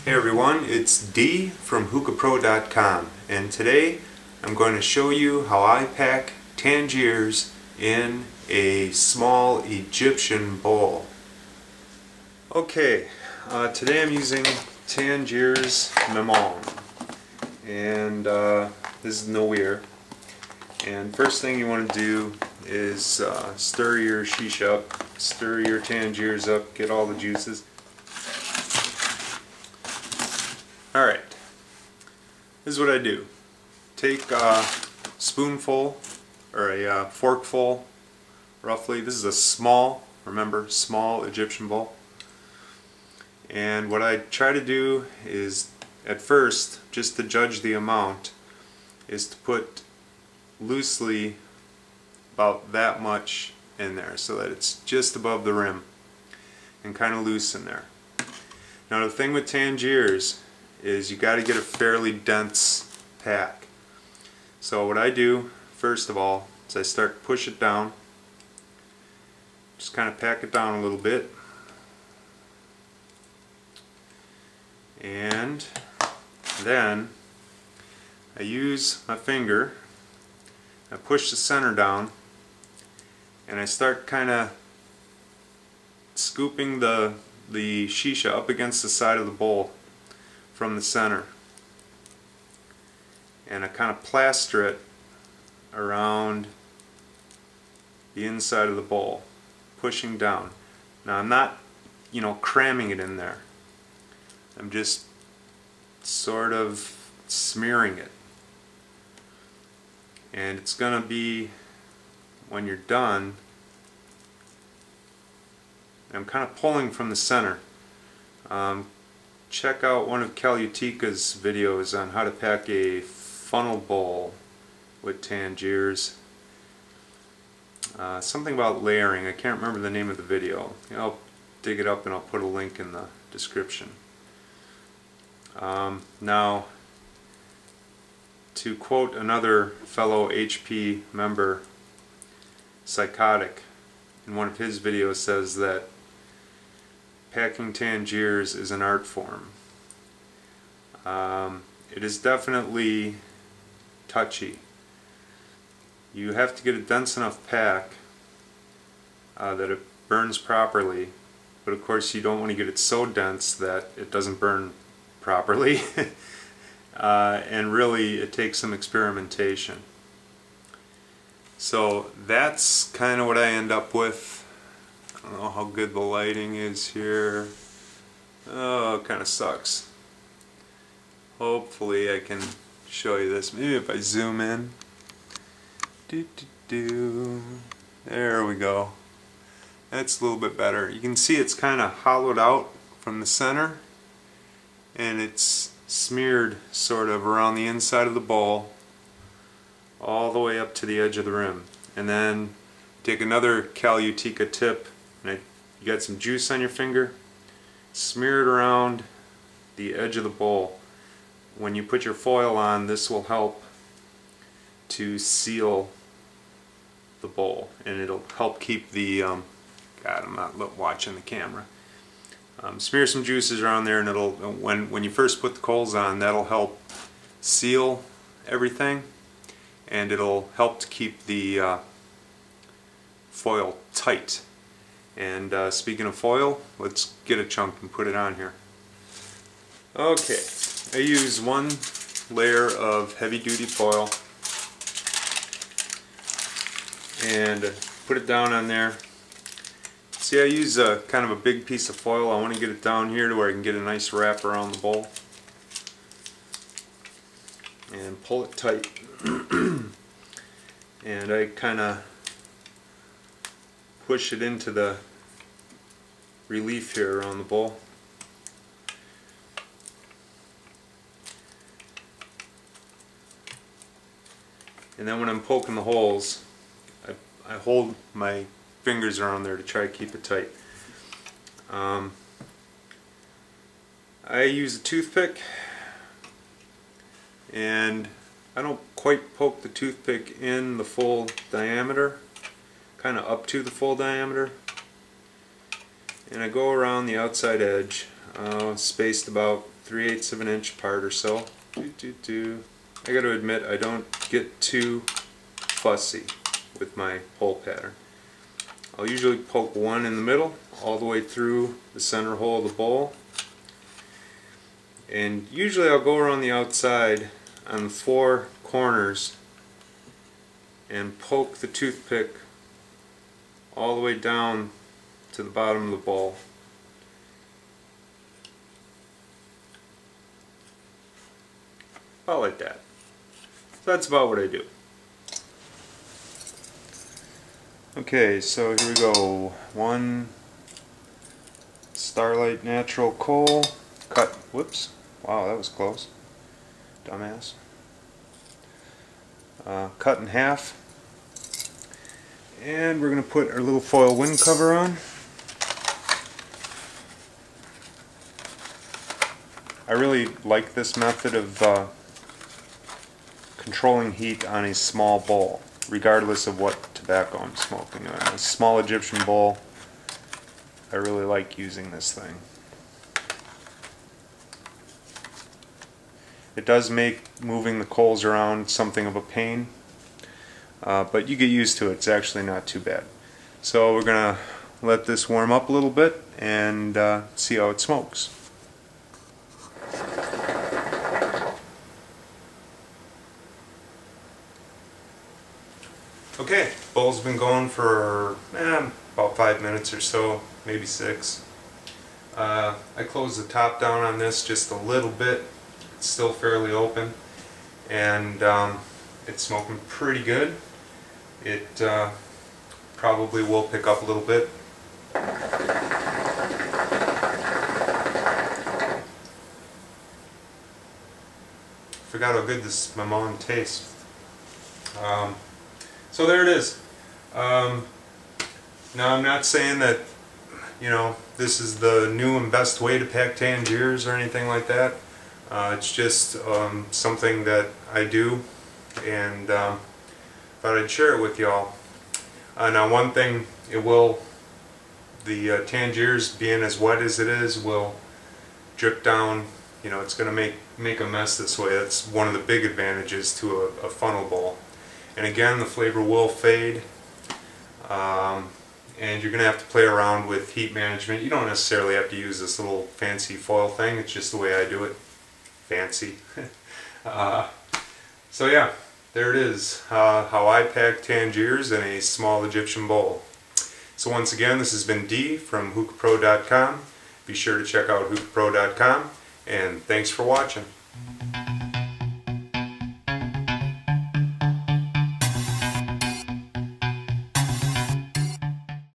Hey everyone, it's D from hookahpro.com, and today I'm going to show you how I pack Tangiers in a small Egyptian bowl. Okay, today I'm using Tangiers Maman, and this is no weir. And first thing you want to do is stir your shisha up, stir your Tangiers up, get all the juices. Alright, this is what I do. Take a spoonful, or a forkful, roughly. This is a small, remember, small Egyptian bowl. And what I try to do is, at first, just to judge the amount, is to put loosely about that much in there, so that it's just above the rim, and kind of loose in there. Now the thing with Tangiers is you got to get a fairly dense pack. So what I do first of all is I start to push it down, just kind of pack it down a little bit, and then I use my finger, I push the center down, and I start kind of scooping the shisha up against the side of the bowl from the center, and I kind of plaster it around the inside of the bowl, pushing down. Now I'm not, cramming it in there. I'm just sort of smearing it, and it's gonna be, when you're done, I'm kind of pulling from the center. Check out one of Kalutika's videos on how to pack a funnel bowl with Tangiers. Something about layering. I can't remember the name of the video. I'll dig it up and I'll put a link in the description. Now, to quote another fellow HP member, Psychotic, in one of his videos says that packing Tangiers is an art form. It is definitely touchy. You have to get a dense enough pack that it burns properly, but of course you don't want to get it so dense that it doesn't burn properly. And really it takes some experimentation. So that's kind of what I end up with. I don't know how good the lighting is here. Oh, it kind of sucks. Hopefully I can show you this. Maybe if I zoom in. There we go. That's a little bit better. You can see it's kind of hollowed out from the center, and it's smeared sort of around the inside of the bowl all the way up to the edge of the rim. And then take another Kalutika tip, and you got some juice on your finger, smear it around the edge of the bowl. When you put your foil on, this will help to seal the bowl, and it'll help keep the God, I'm not watching the camera. Smear some juices around there, and it'll, when you first put the coals on, that'll help seal everything, and it'll help to keep the foil tight. And speaking of foil, let's get a chunk and put it on here. Okay, I use one layer of heavy-duty foil and put it down on there. See, I use a kind of a big piece of foil. I want to get it down here to where I can get a nice wrap around the bowl and pull it tight. And I kind of push it into the relief here around the bowl. And then when I'm poking the holes, I hold my fingers around there to try to keep it tight. I use a toothpick, and I don't quite poke the toothpick in the full diameter, kind of up to the full diameter, and I go around the outside edge, spaced about 3/8 of an inch apart or so. I got to admit, I don't get too fussy with my hole pattern. I'll usually poke one in the middle all the way through the center hole of the bowl, and usually I'll go around the outside on the 4 corners and poke the toothpick all the way down to the bottom of the bowl. About like that. So that's about what I do. Okay, so here we go. 1 Starlight Natural Coal. Cut. Whoops. Wow, that was close. Dumbass. Cut in half. And we're going to put our little foil wind cover on. I really like this method of controlling heat on a small bowl, regardless of what tobacco I'm smoking. On a small Egyptian bowl, I really like using this thing. It does make moving the coals around something of a pain, but you get used to it. It's actually not too bad. So we're going to let this warm up a little bit and see how it smokes. Okay, bowl's been going for about 5 minutes or so, maybe 6. I closed the top down on this just a little bit. It's still fairly open, and it's smoking pretty good. It probably will pick up a little bit. Forgot how good this Mamon tastes. So there it is. Now I'm not saying that, you know, this is the new and best way to pack Tangiers or anything like that. It's just something that I do, and thought I'd share it with y'all. Now one thing, the Tangiers being as wet as it is will drip down. You know, it's going to make a mess this way. That's one of the big advantages to a funnel bowl. And again, the flavor will fade, and you're going to have to play around with heat management. You don't necessarily have to use this little fancy foil thing. It's just the way I do it. Fancy. So yeah, there it is. How I pack Tangiers in a small Egyptian bowl. So once again, this has been D from hookahpro.com. Be sure to check out hookahpro.com, and thanks for watching.